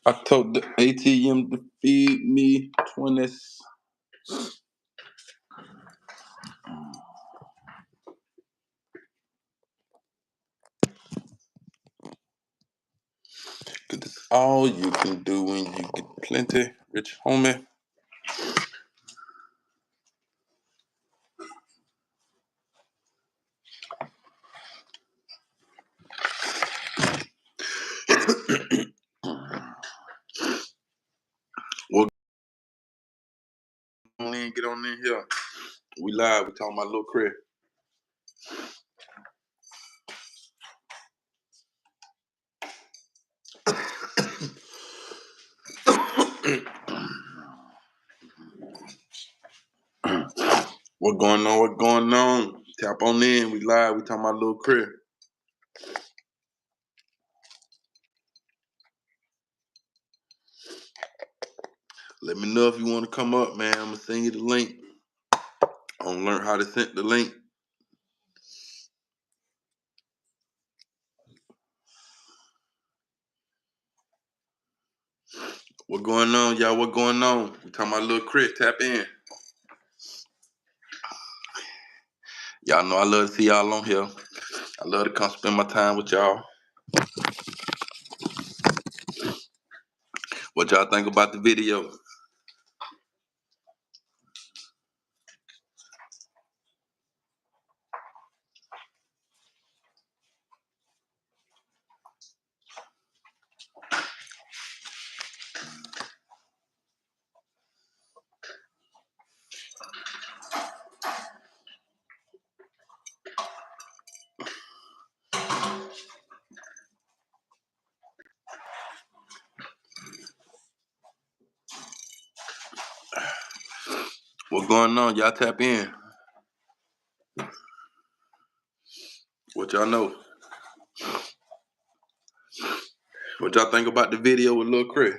I told the ATM to feed me 20s. Cause it's all you can do when you get plenty, rich homie. Well, get on in here. We live. We talking about Lil Chris. What going on? What going on? Tap on in. We live. We talking about Lil Chris. Let me know if you want to come up, man. I'm gonna send you the link. I'm gonna learn how to send the link. What going on, y'all? What going on? We talking about Lil Chris. Tap in. Y'all know I love to see y'all on here. I love to come spend my time with y'all. What y'all think about the video? What going on? Y'all tap in. What y'all know? What y'all think about the video with Lil Chris?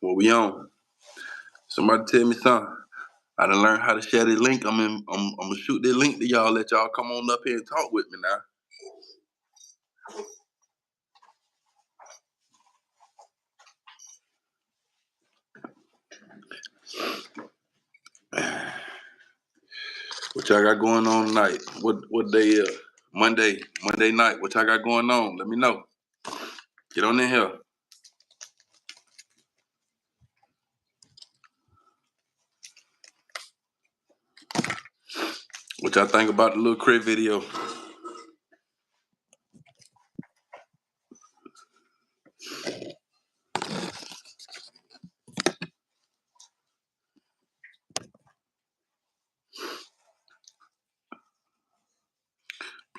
What we on? Somebody tell me something. I done learned how to share the link. I'm gonna shoot the link to y'all. Let y'all come on up here and talk with me now. What y'all got going on tonight? What day is? Monday night. What y'all got going on? Let me know. Get on in here. What y'all think about the Lil Chris video?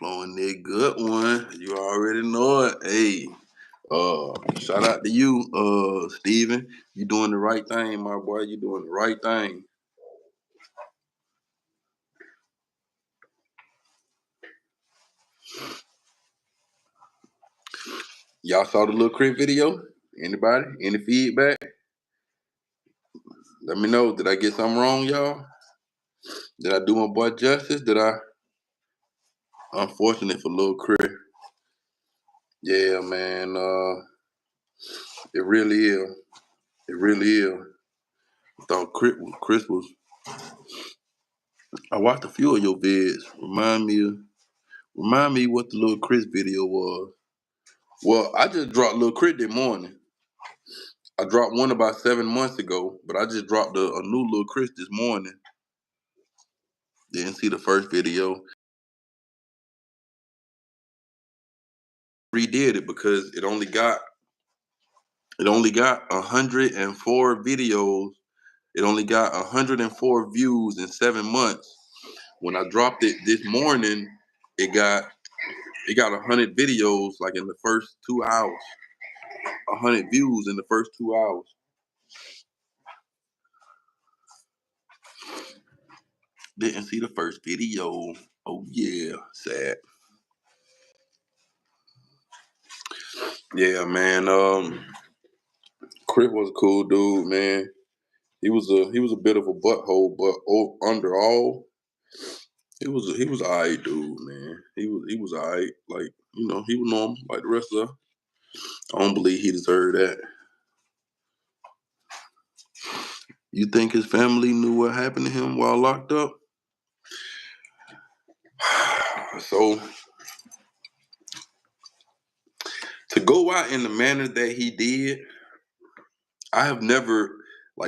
Blowing that good one. You already know it. Hey, shout out to you, Steven. You doing the right thing, my boy. You doing the right thing. Y'all saw the Lil Chris video? Anybody? Any feedback? Let me know. Did I get something wrong, y'all? Did I do my boy justice? Did I? Unfortunate for Lil Chris. Yeah, man. It really is. It really is. I thought Chris was. I watched a few of your vids. Remind me what the Lil Chris video was. Well, I just dropped Lil Chris this morning. I dropped one about 7 months ago, but I just dropped a new Lil Chris this morning. Didn't see the first video. Redid it because it only got 104 videos. It only got 104 views in 7 months. When I dropped it this morning, it got 100 videos like in the first 2 hours. 100 views in the first 2 hours. Didn't see the first video. Oh yeah, sad. Yeah, man. Chris was a cool dude, man. He was a bit of a butthole, but under all, he was alright, dude, man. He was alright. Like, he was normal like the rest of us. I don't believe he deserved that. You think his family knew what happened to him while locked up? So to go out in the manner that he did, I have never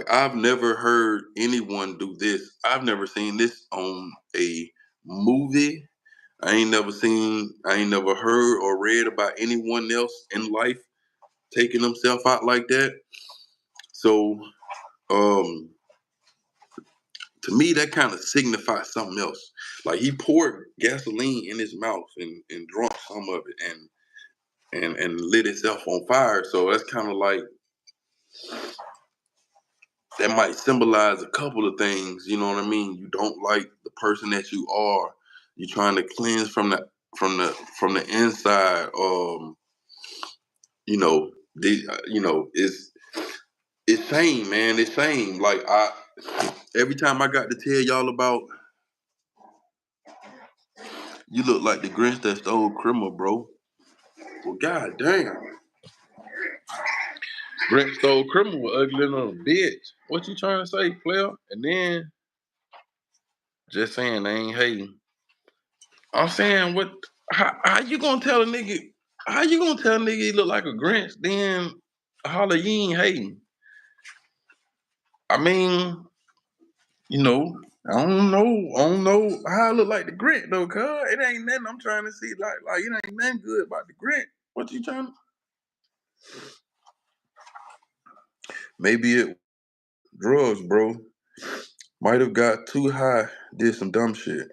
I've never heard anyone do this. I've never seen this on a movie. I ain't never heard or read about anyone else in life taking themselves out like that. So, um, to me, that kind of signifies something else. Like he poured gasoline in his mouth and drunk some of it and lit itself on fire. So that's kind of like that might symbolize a couple of things. You know what I mean? You don't like the person that you are. You're trying to cleanse from the inside. It's shame, man. It's shame. Like every time I got to tell y'all about, you look like the Grinch that stole Christmas, bro. Well, god damn, Grinch stole Christmas was ugly little bitch. What you trying to say, player? And then just saying they ain't hating. I'm saying what? How you gonna tell a nigga? How you gonna tell a nigga he look like a Grinch? Then holler, you ain't hating. I mean, I don't know how I look like the Grinch though, cuz it ain't nothing I'm trying to see. Like it ain't nothing good about the Grinch. What you trying to? Maybe it drugs, bro. Might have got too high, did some dumb shit.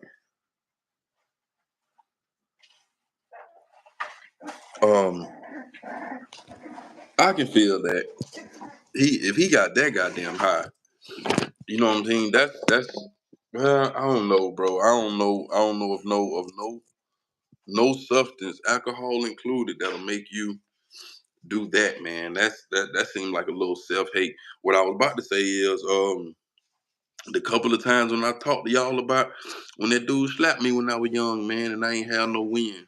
Um, I can feel that. If he got that goddamn high, you know what I'm saying? That's well, I don't know, bro. I don't know if no substance, alcohol included, that'll make you do that, man. That seemed like a little self-hate. What I was about to say is, the couple of times when I talked to y'all about when that dude slapped me when I was young, man, and I ain't have no win.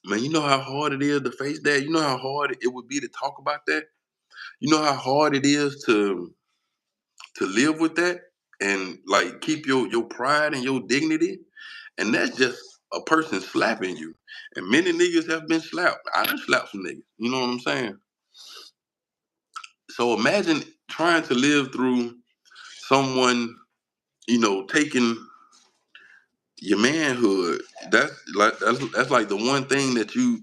Man, you know how hard it is to face that? You know how hard it would be to talk about that? You know how hard it is to live with that and like keep your pride and your dignity? And that's just a person slapping you. And many niggas have been slapped. I done slapped some niggas. You know what I'm saying? So imagine trying to live through someone, taking your manhood. That's like the one thing that you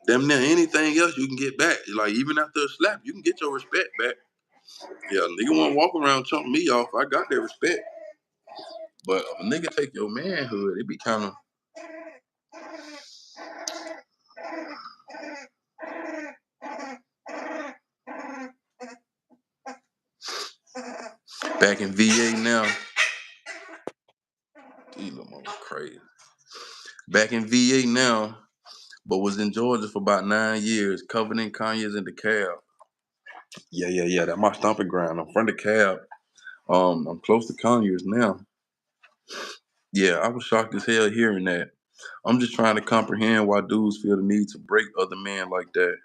damn near anything else you can get back. Like even after a slap, you can get your respect back. Yeah, nigga wanna walk around chumping me off. I got that respect. But if a nigga take your manhood, it be kind of back in VA now. These little mother crazy. Back in VA now, but was in Georgia for about 9 years, covered in Kanye's in the cab. Yeah. That's my stomping ground. I'm from the cab. I'm close to Conyers now. Yeah, I was shocked as hell hearing that. I'm just trying to comprehend why dudes feel the need to break other men like that.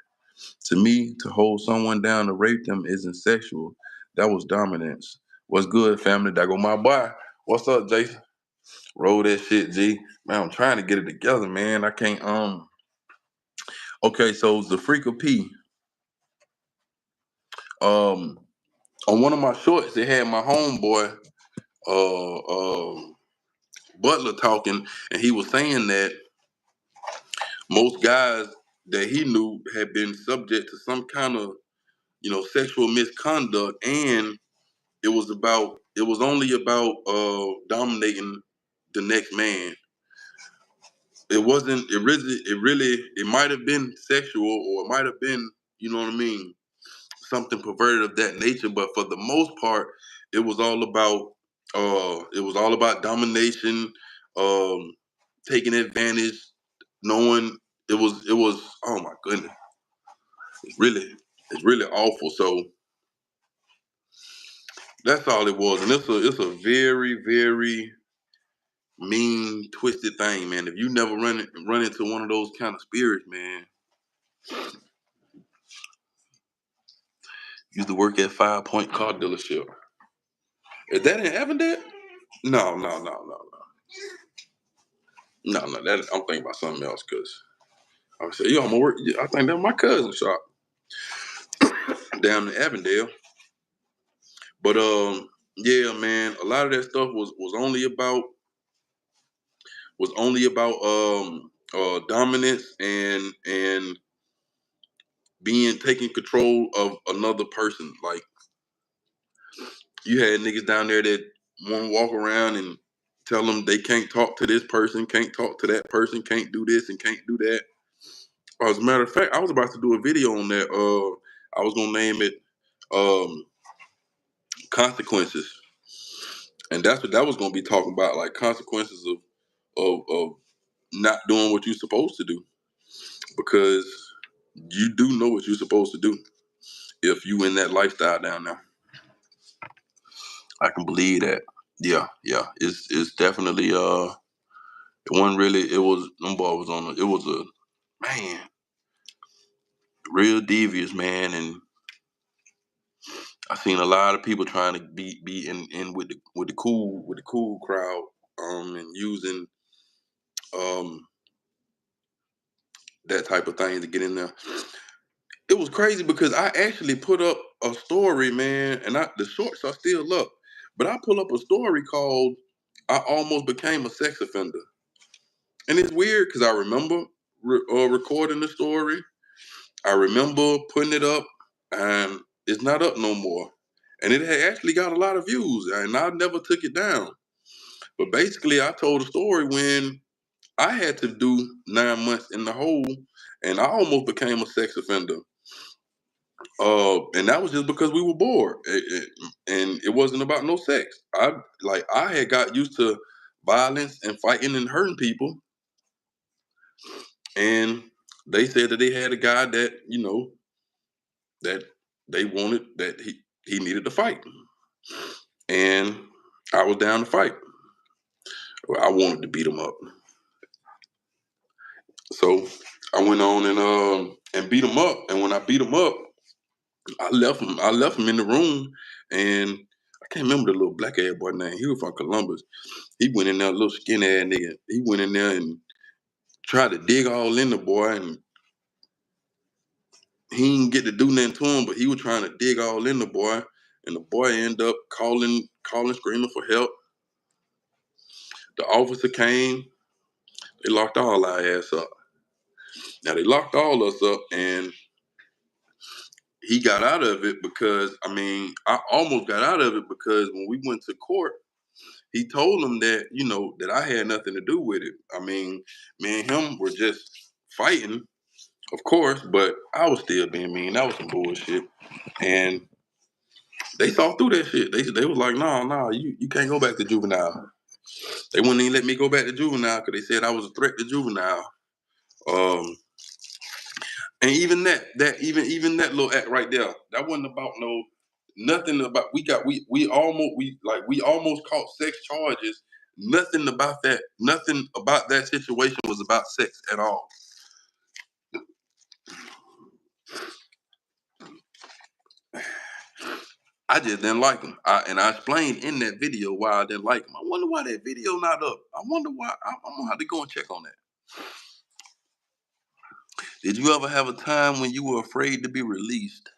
To me, to hold someone down to rape them isn't sexual. That was dominance. What's good, family? That go my boy. What's up, Jason? Roll that shit, G. Man, I'm trying to get it together, man. I can't. Okay, so the freak of P. Um, on one of my shorts, it had my homeboy, uh, Butler talking, and he was saying that most guys that he knew had been subject to some kind of, sexual misconduct, and it was only about dominating the next man. It wasn't. It might have been sexual, or it might have been, you know what I mean, something perverted of that nature. But for the most part, it was all about domination, um, taking advantage, knowing. it was oh my goodness. It's really awful. So that's all it was. And it's a very, very mean, twisted thing, man. If you never run into one of those kind of spirits, man. Used to work at 5 Point car dealership. Is that in Avondale? No, no, no, no, no. No, no, that I'm thinking about something else because I said, yo, I'm gonna work. I think that's my cousin's shop down in Avondale. But yeah, man, a lot of that stuff was only about dominance and being taking control of another person. Like you had niggas down there that want to walk around and tell them they can't talk to this person, can't talk to that person, can't do this and can't do that. As a matter of fact, I was about to do a video on that. I was gonna name it um, consequences, and that's what that was gonna be talking about, like consequences of not doing what you're supposed to do, because you do know what you're supposed to do if you in that lifestyle down there. I can believe that. Yeah, yeah. It's definitely it wasn't really it was them boy was on it was a man, real devious, man. And I seen a lot of people trying to be in with the cool crowd, and using um that type of thing to get in there. It was crazy because I actually put up a story, man, and the shorts are still up. But I pull up a story called "I Almost Became a Sex Offender," and it's weird because I remember recording the story. I remember putting it up, and it's not up no more. And it had actually got a lot of views, and I never took it down. But basically, I told a story when I had to do 9 months in the hole, and I almost became a sex offender. And that was just because we were bored, and it wasn't about no sex. I had got used to violence and fighting and hurting people, and they said that they had a guy that that they wanted, that he needed to fight, and I was down to fight. Well, I wanted to beat him up, so I went on and beat him up. And when I beat him up, I left him. I left him in the room, and I can't remember the little black ass boy name. He was from Columbus. He went in there, little skinny ass nigga. He went in there and tried to dig all in the boy, and he didn't get to do nothing to him, but he was trying to dig all in the boy, and the boy ended up calling, screaming for help. The officer came. They locked all our ass up. Now they locked all us up, and he got out of it because I almost got out of it because when we went to court, he told him that that I had nothing to do with it. Me and him were just fighting, of course, but I was still being mean. That was some bullshit, and they saw through that shit. They was like, nah, you can't go back to juvenile. They wouldn't even let me go back to juvenile because they said I was a threat to juvenile. Um, and even that little act right there, that wasn't about nothing about we almost caught sex charges. Nothing about that situation was about sex at all. I just didn't like him. And I explained in that video why I didn't like him. I wonder why that video not up. I wonder why. I'm gonna have to go and check on that. Did you ever have a time when you were afraid to be released?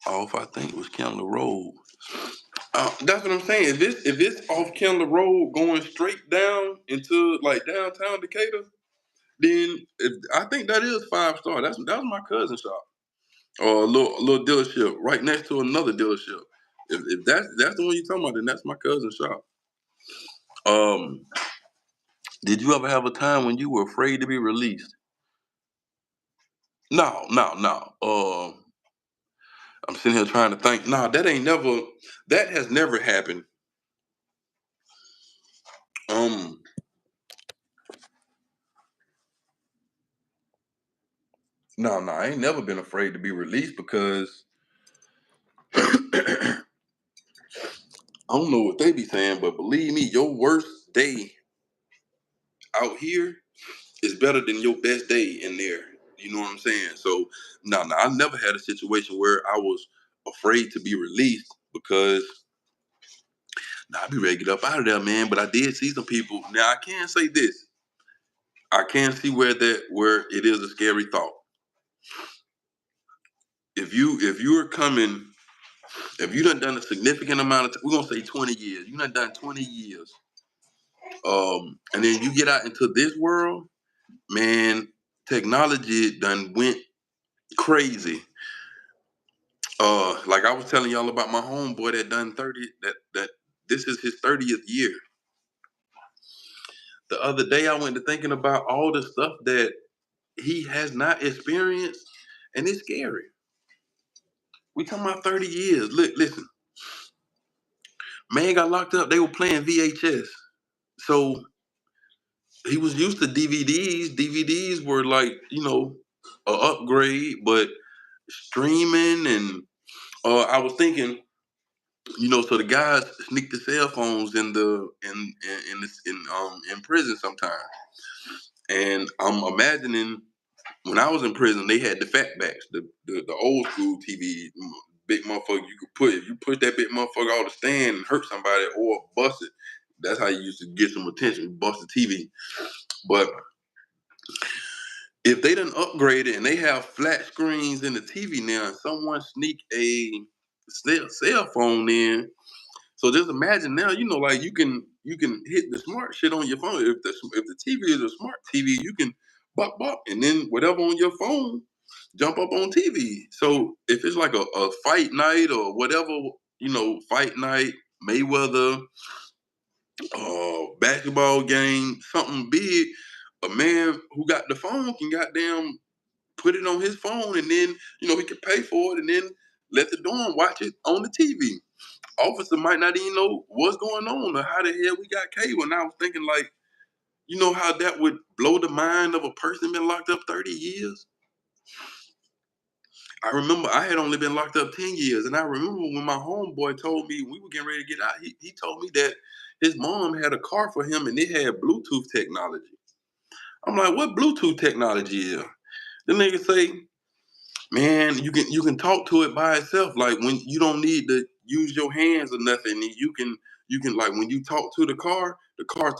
Off, I think it was Kendall Road. That's what I'm saying. If it's off Kendall Road going straight down into like downtown Decatur, then I think that is 5 star. That was my cousin's shop, or a little dealership right next to another dealership. If that's the one you're talking about, then that's my cousin's shop. Um, did you ever have a time when you were afraid to be released? No, no, no. I'm sitting here trying to think. No, that has never happened. Um, No, I ain't never been afraid to be released because I don't know what they be saying, but believe me, your worst day out here is better than your best day in there. You know what I'm saying? So, I never had a situation where I was afraid to be released because I be ready to get up out of there, man. But I did see some people. Now I can say this: I can see where it is a scary thought. If you're coming, if you done a significant amount of, we're gonna say 20 years. You done 20 years, and then you get out into this world, man. Technology done went crazy. Like I was telling y'all about my homeboy that done 30. That this is his 30th year. The other day I went to thinking about all the stuff that he has not experienced, and it's scary. We talking about 30 years. Look, listen, man got locked up. They were playing VHS, so he was used to DVDs. DVDs were like, a upgrade, but streaming and I was thinking, so the guys sneak the cell phones in prison sometimes, and I'm imagining when I was in prison, they had the fatbacks, the old school TV, big motherfucker. You could put if you push that big motherfucker off the stand and hurt somebody or bust it. That's how you used to get some attention, bust the TV. But if they done upgrade it and they have flat screens in the TV now, and someone sneak a cell phone in. So just imagine now, like you can hit the smart shit on your phone. If the TV is a smart TV, you can bop bop, and then whatever on your phone jump up on TV. So if it's like a fight night or whatever, fight night, Mayweather, basketball game, something big, a man who got the phone can goddamn put it on his phone, and then he can pay for it, and then let the dorm watch it on the TV. Officer might not even know what's going on or how the hell we got cable. And I was thinking, like, how that would blow the mind of a person been locked up 30 years. I remember I had only been locked up 10 years. And I remember when my homeboy told me we were getting ready to get out, he told me that his mom had a car for him and it had Bluetooth technology. I'm like, what Bluetooth technology is? The nigga say, man, you can talk to it by itself. Like when you don't need to use your hands or nothing. And you can like when you talk to the car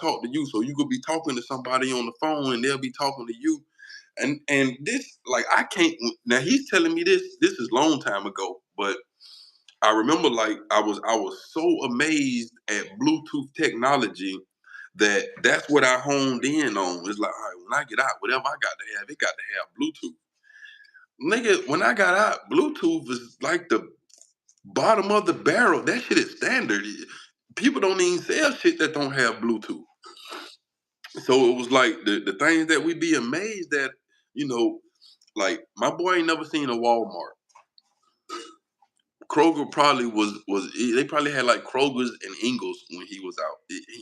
talk to you. So you could be talking to somebody on the phone and they'll be talking to you. And this, like, I can't. Now he's telling me this. This is long time ago, but I remember, like, I was so amazed at Bluetooth technology that's what I honed in on. It's like, all right, when I get out, whatever I got to have, it got to have Bluetooth. Nigga, when I got out, Bluetooth is like the bottom of the barrel. That shit is standard. People don't even sell shit that don't have Bluetooth. So it was like the things that we be amazed at, you know, like my boy ain't never seen a Walmart. Kroger probably was they probably had like Kroger's and Ingles when he was out.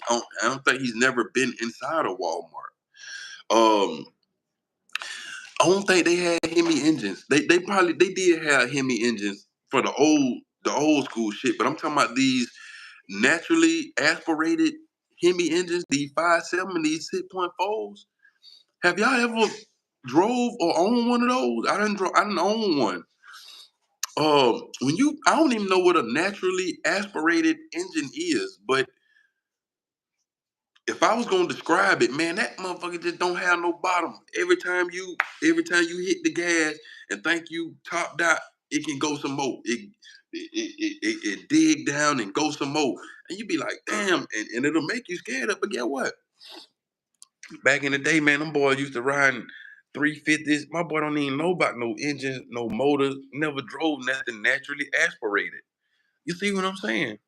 I don't think he's never been inside a Walmart. Um, I don't think they had Hemi engines. They did have Hemi engines for the old school shit, but I'm talking about these naturally aspirated Hemi engines, these 5.7, these 6.4s. Have y'all ever drove or owned one of those? I didn't own one. I don't even know what a naturally aspirated engine is, but if I was gonna describe it, man, that motherfucker just don't have no bottom. Every time you hit the gas and think you topped out, it can go some more. It dig down and go some more, and you be like, damn, and it'll make you scared up. But get what? Back in the day, man, them boys used to ride 350s. My boy don't even know about no engines, no motors. Never drove nothing naturally aspirated. You see what I'm saying?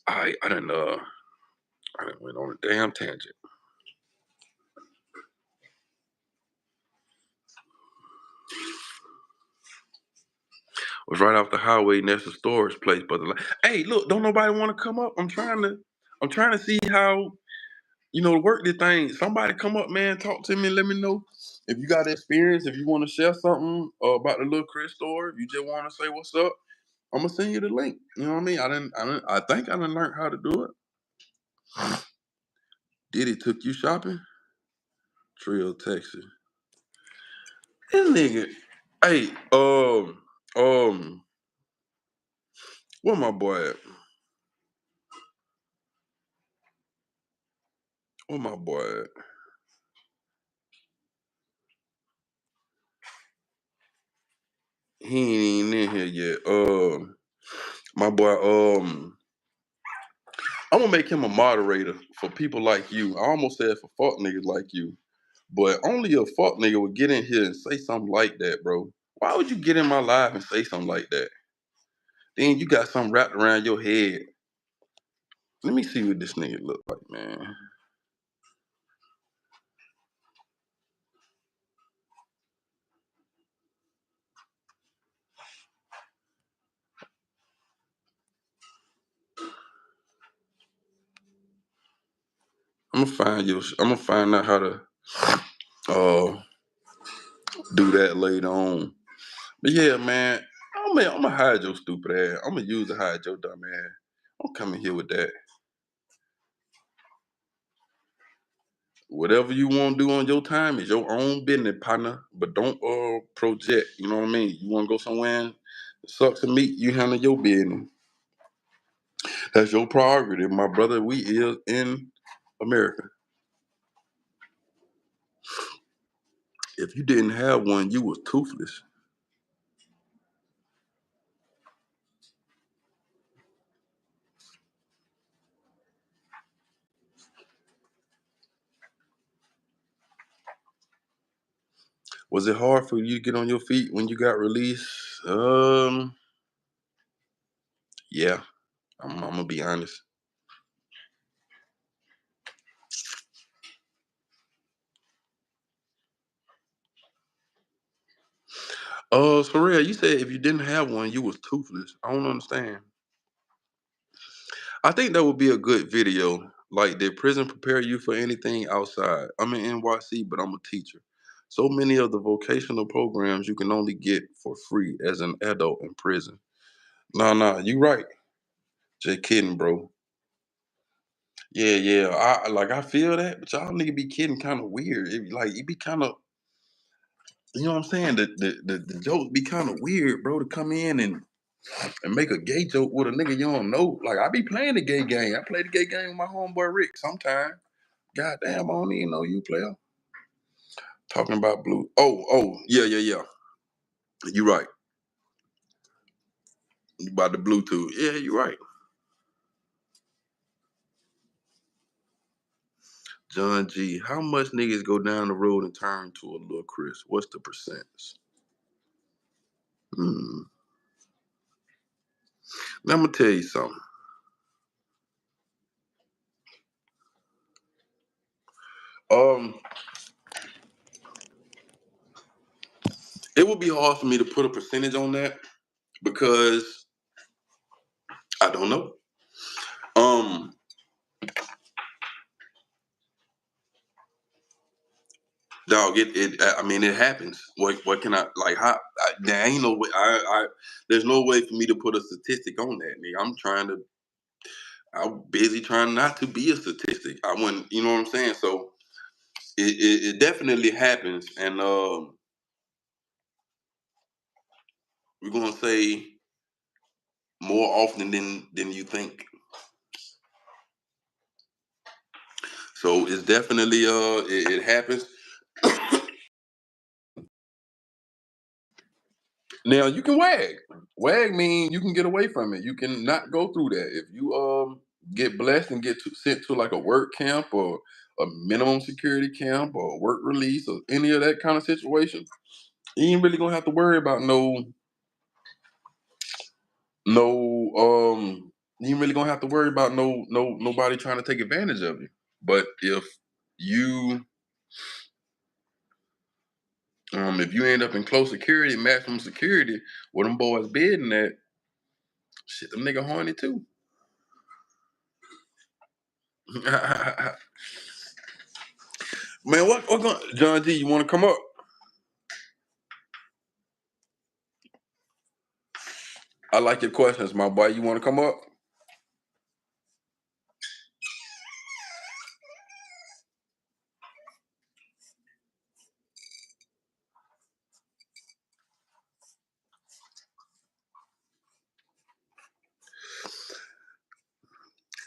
I done went on a damn tangent. Was right off the highway next to storage place. But hey, look, don't nobody want to come up? I'm trying to see how to work this thing. Somebody come up, man, talk to me, and let me know. if you got experience, if you want to share something about the Lil Chris story, if you just want to say what's up, I'm gonna send you the link. You know what I mean? I think I done learned how to do it. Diddy took you shopping? Trill, Texas. This nigga, hey, where my boy at? Where my boy at? He ain't in here yet. My boy, I'm gonna make him a moderator for people like you. I almost said for fuck niggas like you, but only a fuck nigga would get in here and say something like that, bro. Why would you get in my live and say something like that? Then you got something wrapped around your head. Let me see what this nigga look like, man. I'm gonna find you. I'm gonna find out how to uh do that later on. But yeah, man, I'm gonna hide your stupid ass. I'm gonna use to hide your dumb ass. I'm coming here with that. Whatever you want to do on your time is your own business, partner. But don't project. You know what I mean? You want to go somewhere and suck some meat, you handle your business. That's your prerogative, my brother. We is in America. If you didn't have one, you was toothless. Was it hard for you to get on your feet when you got released? Yeah. I'm gonna be honest. Soraya, you said if you didn't have one, you was toothless. I don't understand. I think that would be a good video. Like, did prison prepare you for anything outside? I'm in NYC, but I'm a teacher. So many of the vocational programs you can only get for free as an adult in prison. Nah, you right. Just kidding, bro. Yeah. I feel that, but y'all nigga be kidding kind of weird. It be kind of, you know what I'm saying? The jokes be kind of weird, bro, to come in and make a gay joke with a nigga you don't know. Like, I be playing the gay game. I play the gay game with my homeboy Rick sometimes. Goddamn, I don't even know you, player. Talking about blue. Yeah. You right. About the Bluetooth. Yeah, you right. John G. How much niggas go down the road and turn to a Lil Chris? What's the percents? Hmm. Now I'm gonna tell you something. Um, it would be hard for me to put a percentage on that because I don't know. Um, Dog, it. I mean, it happens. What can I like? How? There ain't no way. There's no way for me to put a statistic on that, nigga. I'm busy trying not to be a statistic. I wouldn't. You know what I'm saying? So it definitely happens, and we're gonna say more often than you think. So it's definitely it happens. Now you can wag. Wag mean you can get away from it. You can not go through that. If you get blessed and sent to like a work camp or a minimum security camp or work release or any of that kind of situation, you ain't really gonna have to worry about no you ain't really gonna have to worry about nobody trying to take advantage of you. But if you end up in close security, maximum security, where them boys bidding at, shit, them nigga horny too. Man, what going John G, you wanna come up? I like your questions, my boy. You want to come up?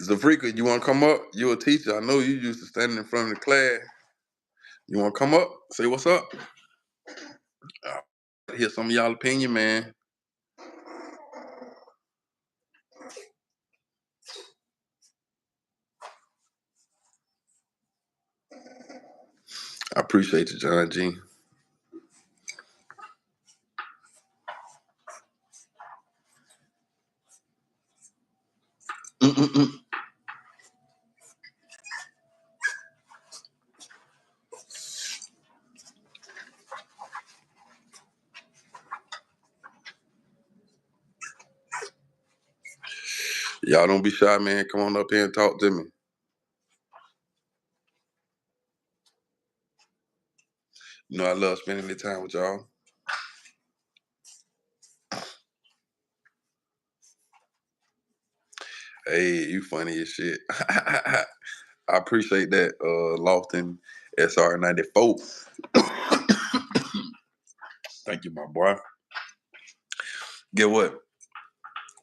Zafrika, you want to come up? You a teacher. I know you used to standing in front of the class. You want to come up? Say what's up? Hear some of y'all opinion, man. I appreciate you, John G. Mm-mm-mm. Y'all don't be shy, man. Come on up here and talk to me. You know I love spending the time with y'all. Hey, you funny as shit. I appreciate that, Lofton SR94. Thank you, my boy. Get what?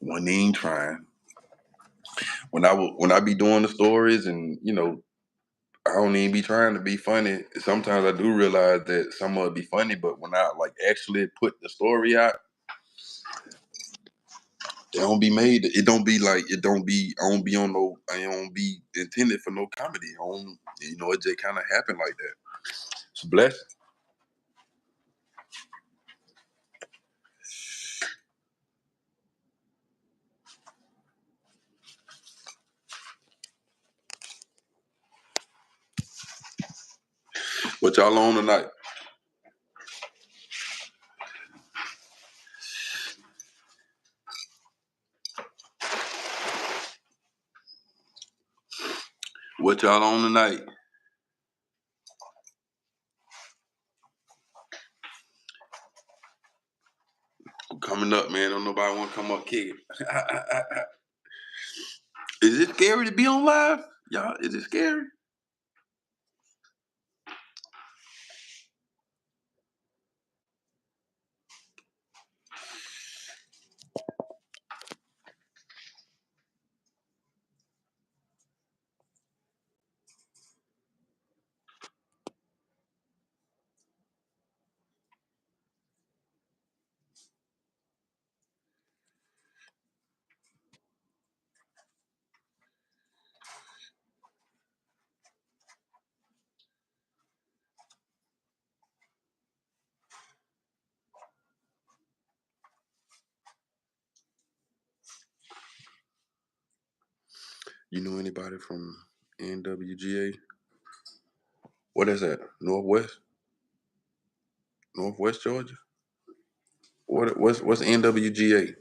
One ain't trying. When I be doing the stories and I don't even be trying to be funny. Sometimes I do realize that some of it be funny, but when I like actually put the story out, it don't be made. It don't be like it don't be. I don't be on no. I don't be intended for no comedy. I don't. It just kind of happened like that. It's a blessing. What y'all on tonight? What y'all on tonight? Coming up, man. Don't nobody want to come up kick it. Is it scary to be on live? Y'all, is it scary? You know anybody from NWGA? What is that? Northwest Georgia? What's NWGA?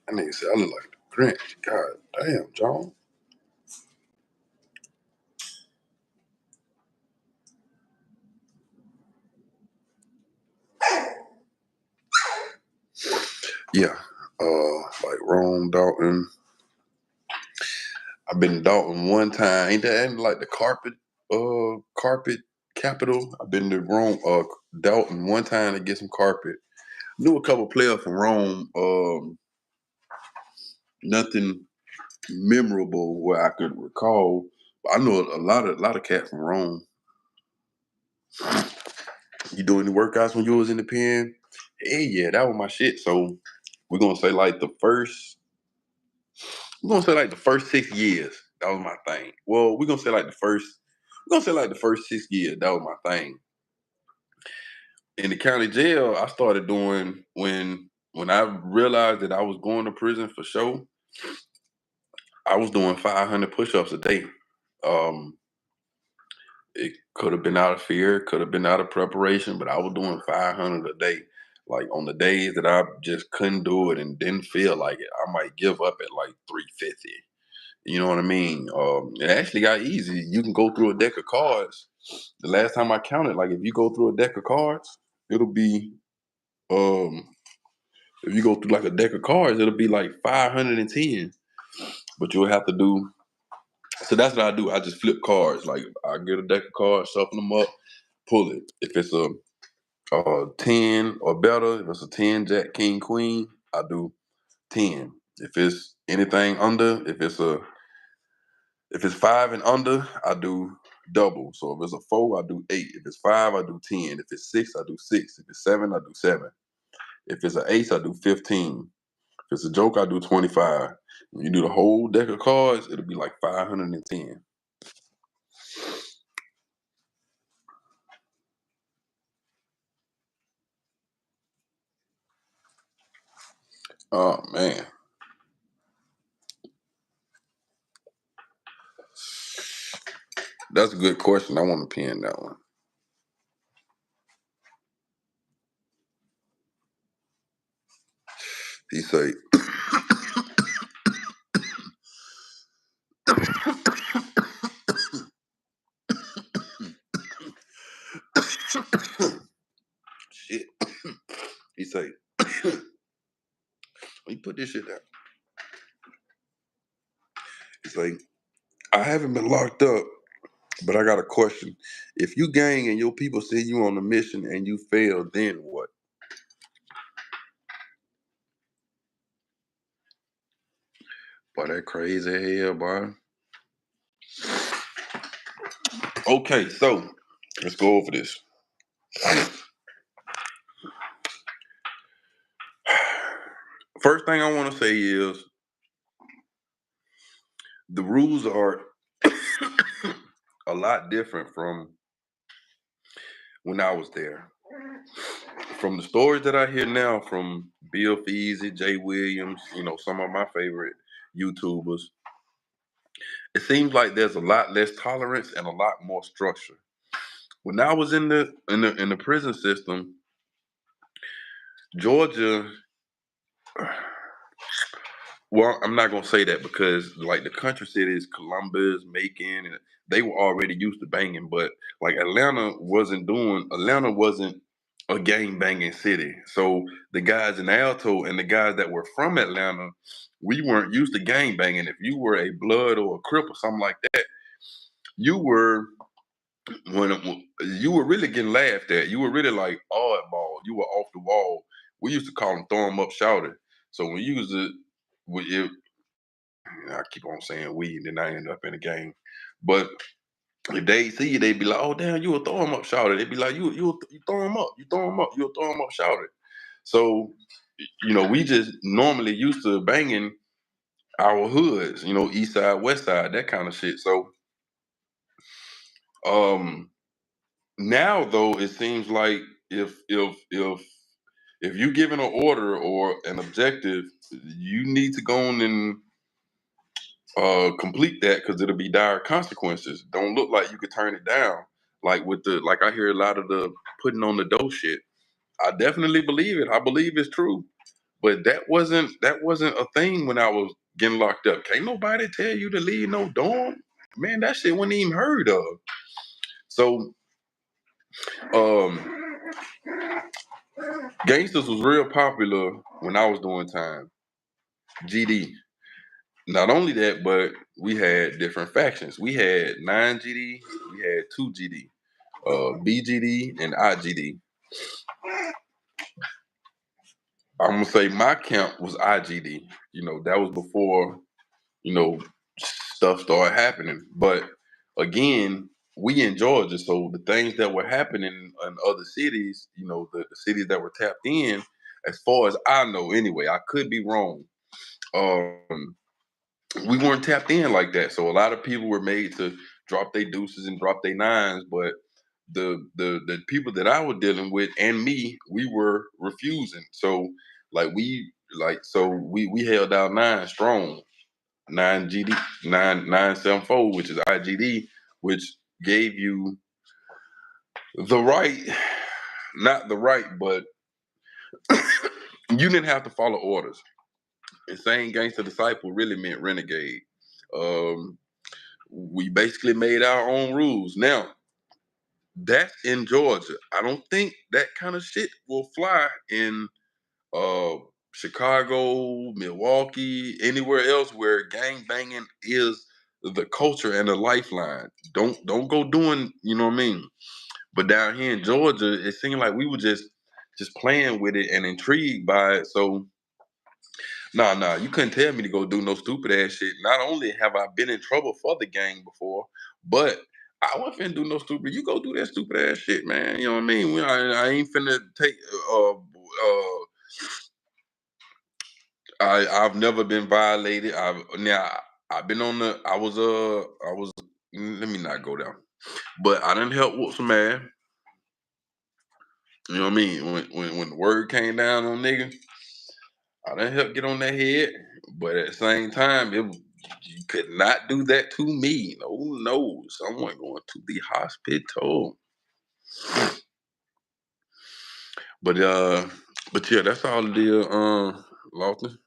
That nigga said I look like the Grinch. God damn, John. Yeah. Like Rome, Dalton. I've been to Dalton one time. Ain't like the carpet capital? I've been to Rome, Dalton one time to get some carpet. Knew a couple players from Rome. Nothing memorable where I could recall. I know a lot of cats from Rome. You do any workouts when you was in the pen? Hey, yeah, that was my shit. So we're gonna say like the first. We're gonna say like the first 6 years. That was my thing. Well, we're gonna say like the first. We're gonna say like the first 6 years. That was my thing. In the county jail, I started doing when I realized that I was going to prison for sure. I was doing 500 push-ups a day. Um, it could have been out of fear, could have been out of preparation, but I was doing 500 a day. Like on the days that I just couldn't do it and didn't feel like it, I might give up at like 350. You know what I mean? It actually got easy. You can go through a deck of cards. The last time I counted, like if you go through a deck of cards, it'll be um if you go through like a deck of cards, it'll be like 510. But you'll have to do so that's what I do. I just flip cards. Like I get a deck of cards, shuffle them up, pull it. If it's a 10 or better, if it's a 10, Jack, King, Queen, I do 10. If it's anything under, if it's 5 and under, I do double. So if it's a 4, I do 8. If it's 5, I do 10. If it's 6, I do 6. If it's 7, I do 7. If it's an ace, I do 15. If it's a joke, I do 25. When you do the whole deck of cards, it'll be like 510. Oh man. That's a good question. I want to pin that one. He say, shit. He say, let me put this shit down. He's like, I haven't been locked up, but I got a question. If you gang and your people send you on a mission and you fail, then what? Boy, that crazy hell, boy. Okay, so let's go over this. First thing I want to say is the rules are a lot different from when I was there. From the stories that I hear now from Bill Feasy, Jay Williams, some of my favorite YouTubers, it seems like there's a lot less tolerance and a lot more structure. When I was in the prison system, Georgia, well, I'm not gonna say that because like the country cities, Columbus, Macon, and they were already used to banging, but like Atlanta wasn't a gang banging city. So the guys in Alto and the guys that were from Atlanta, we weren't used to gang banging. If you were a blood or a crip or something like that, you were when you were really getting laughed at. You were really like oddball. You were off the wall. We used to call them throw 'em up, shouted. So when you used to, I keep on saying we, and then I end up in the game. But if they see you, they be like, "Oh damn, you will throw him up, shouted." They be like, "You throw him up, you throw him up, you'll throw him up, shouted." So we just normally used to banging our hoods, east side, west side, that kind of shit. So um now though, it seems like if you given an order or an objective, you need to go on and complete that because it'll be dire consequences. Don't look like you could turn it down. Like I hear a lot of the putting on the dough shit. I definitely believe it. I believe it's true. But that wasn't a thing when I was getting locked up. Can't nobody tell you to leave no dorm. Man, that shit wasn't even heard of. So um gangsters was real popular when I was doing time. GD. Not only that, but we had different factions. We had 9 GD, we had 2 GD, BGD, and IGD. I'm gonna say my camp was IGD. That was before stuff started happening. But again, we in Georgia, so the things that were happening in other cities, the cities that were tapped in, as far as I know, anyway, I could be wrong. Um, we weren't tapped in like that. So a lot of people were made to drop their deuces and drop their nines, but the people that I was dealing with and me, we were refusing. So we held out 9 strong, 9 GD, 974, which is IGD, which gave you the right, not the right, but You didn't have to follow orders. Insane Gangster Disciple really meant renegade. Um, we basically made our own rules. Now, that's in Georgia. I don't think that kind of shit will fly in uh, Chicago, Milwaukee, anywhere else where gang banging is the culture and the lifeline. Don't go doing, you know what I mean? But down here in Georgia, it seemed like we were just playing with it and intrigued by it. So nah, you couldn't tell me to go do no stupid ass shit. Not only have I been in trouble for the gang before, but I wasn't finna do no stupid. You go do that stupid ass shit, man. You know what I mean? I ain't finna take. I've never been violated. I've been on the. I was. Let me not go down. But I didn't help whoop some ass. You know what I mean? When the word came down on niggas, I didn't help get on that head. But at the same time, you could not do that to me. No, someone going to the hospital. But but yeah, that's all it is, Lawton.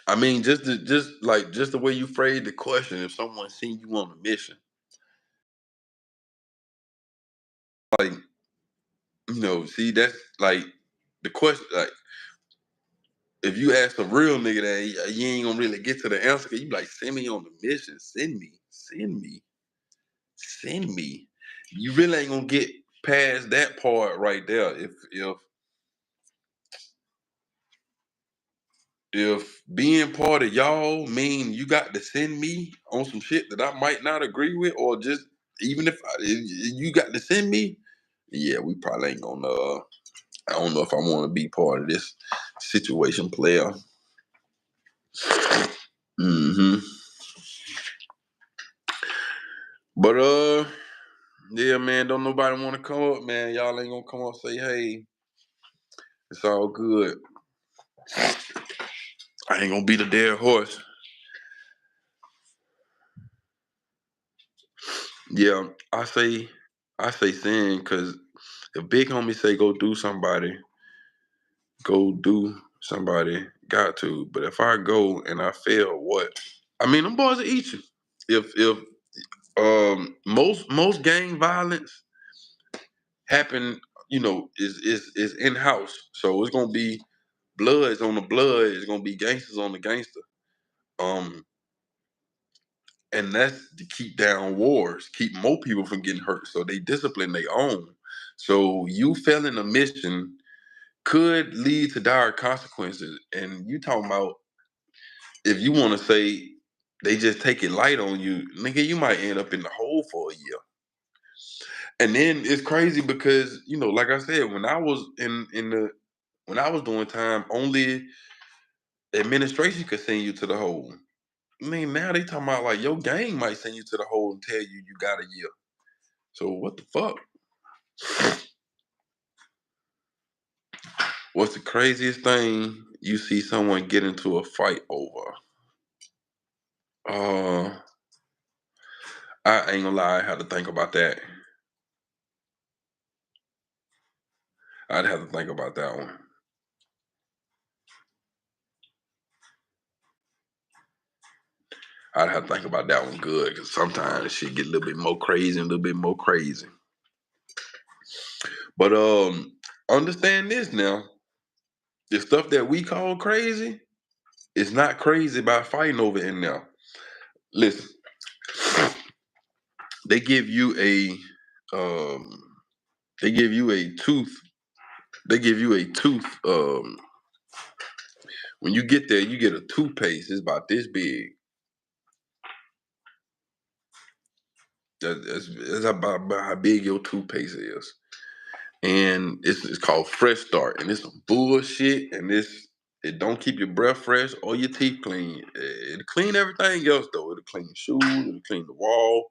I mean, just the way you phrased the question, if someone seen you on a mission, like, see, that's like the question. Like, if you ask a real nigga that, you ain't gonna really get to the answer. You be like, send me on the mission, send me. You really ain't gonna get past that part right there. If being part of y'all mean you got to send me on some shit that I might not agree with, or just even if you got to send me, yeah, we probably ain't gonna. I don't know if I want to be part of this situation, player. hmm But yeah, man, don't nobody want to come up, man. Y'all ain't gonna come up and say, hey, it's all good. I ain't gonna be the dead horse. Yeah, I say sin because if big homie say go do somebody, got to. But if I go and I fail, what? I mean, them boys will eat you. If most gang violence happen, is in house. So it's gonna be bloods on the blood. It's gonna be gangsters on the gangster. Um, and that's to keep down wars, keep more people from getting hurt. So they discipline their own. So you failing a mission could lead to dire consequences. And you talking about if you want to say they just take it light on you, nigga, you might end up in the hole for a year. And then it's crazy because like I said, when I was when I was doing time, only administration could send you to the hole. I mean, now they talking about like your gang might send you to the hole and tell you got a year. So what the fuck? What's the craziest thing you see someone get into a fight over? Uh, I ain't gonna lie, I had to think about that. I'd have to think about that one. I'd have to think about that one good because sometimes shit get a little bit more crazy and a little bit more crazy. But understand this now. The stuff that we call crazy is not crazy by fighting over it now. Listen, they give you um they give you a tooth. They give you a tooth. When you get there, you get a toothpaste. It's about this big. That's about how big your toothpaste is. And it's called Fresh Start, and it's some bullshit. And it don't keep your breath fresh or your teeth clean. It'll clean everything else though. It'll clean the shoes. It'll clean the wall.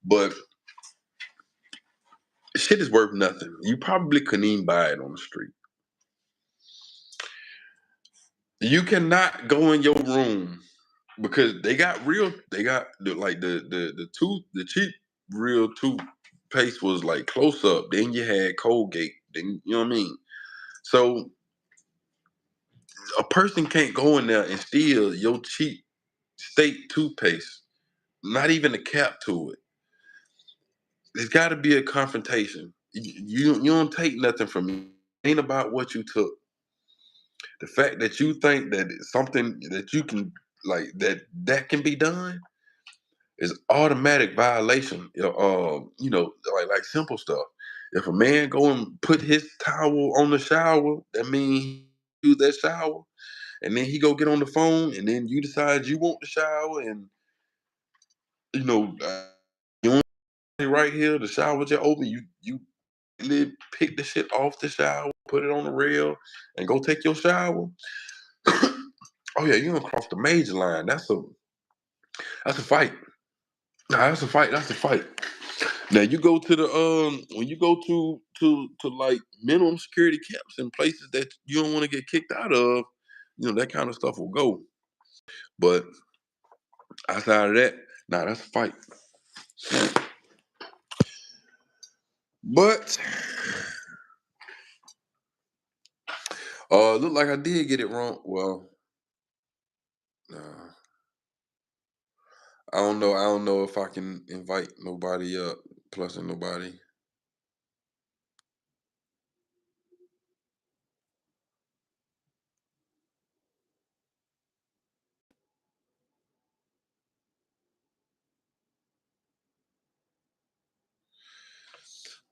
But shit is worth nothing. You probably couldn't even buy it on the street. You cannot go in your room because they got real. They got like the cheap real tooth toothpaste was like close up. Then you had Colgate. Then you know what I mean. So a person can't go in there and steal your cheap state toothpaste. Not even a cap to it. There's got to be a confrontation. You don't take nothing from me. It ain't about what you took. The fact that you think that it's something that you can that can be done is automatic violation. Like simple stuff. If a man go and put his towel on the shower, that means he use that shower, and then he go get on the phone, and then you decide you want the shower, and you know you want it right here. The shower just open. You pick the shit off the shower, put it on the rail, and go take your shower. Oh yeah, you gonna cross the major line. That's a fight. Nah, that's a fight. That's a fight. Now you go to the when you go to like minimum security camps and places that you don't want to get kicked out of, that kind of stuff will go. But outside of that, nah, that's a fight. But look like I did get it wrong. Well, nah, I don't know. I don't know if I can invite nobody up. Plus, and nobody.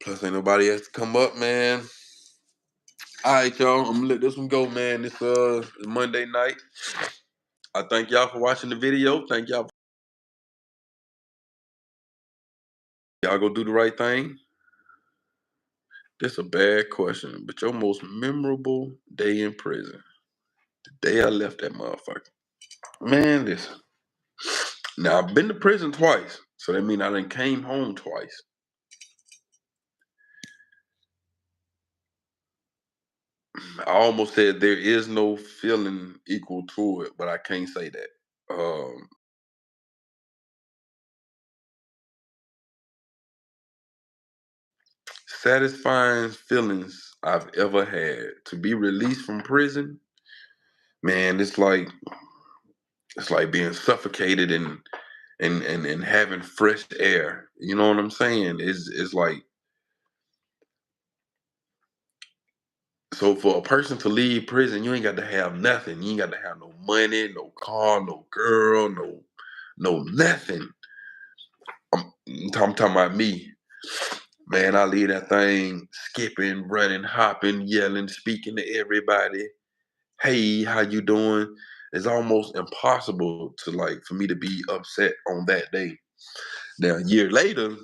Plus, ain't nobody has to come up, man. All right, y'all. I'm gonna let this one go, man. It's Monday night. I thank y'all for watching the video. Thank y'all. Y'all go do the right thing. That's a bad question, but your most memorable day in prison. The day I left that motherfucker. Man, listen. Now I've been to prison twice, so that means I done came home twice. I almost said there is no feeling equal to it, but I can't say that. Um, Satisfying feelings I've ever had to be released from prison, man, it's like being suffocated and having fresh air. You know what I'm saying? It's like, so for a person to leave prison, you ain't got to have nothing. You ain't got to have no money, no car, no girl, no nothing. I'm talking about me. Man, I leave that thing skipping, running, hopping, yelling, speaking to everybody. Hey, how you doing? It's almost impossible for me to be upset on that day. Now, a year later,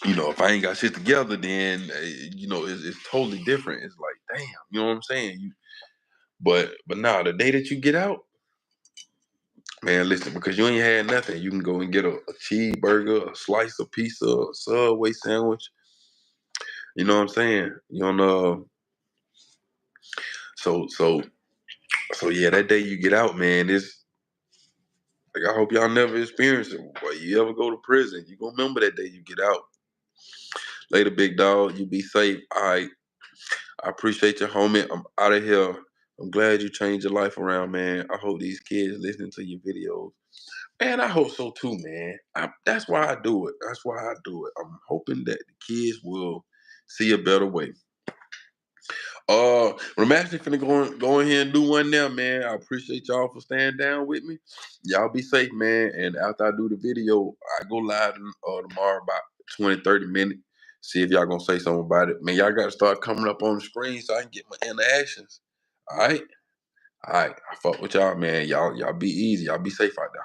if I ain't got shit together, then it's totally different. It's like, damn, you know what I'm saying? But now the day that you get out, man, listen, because you ain't had nothing, you can go and get a cheeseburger, a slice of pizza, a Subway sandwich. You know what I'm saying? You don't know. So yeah, that day you get out, man, it's like I hope y'all never experience it. But you ever go to prison, you gonna remember that day you get out. Later, big dog. You be safe. All right. I appreciate your homie. I'm out of here. I'm glad you changed your life around, man. I hope these kids listening to your videos. Man, I hope so too, man. That's why I do it. That's why I do it. I'm hoping that the kids will see a better way. I'm actually finna go in here and do one now, man. I appreciate y'all for staying down with me. Y'all be safe, man. And after I do the video, I go live tomorrow about 20, 30 minutes. See if y'all gonna say something about it. Man, y'all gotta start coming up on the screen so I can get my interactions. All right? All right. I fuck with y'all, man. Y'all be easy. Y'all be safe out there.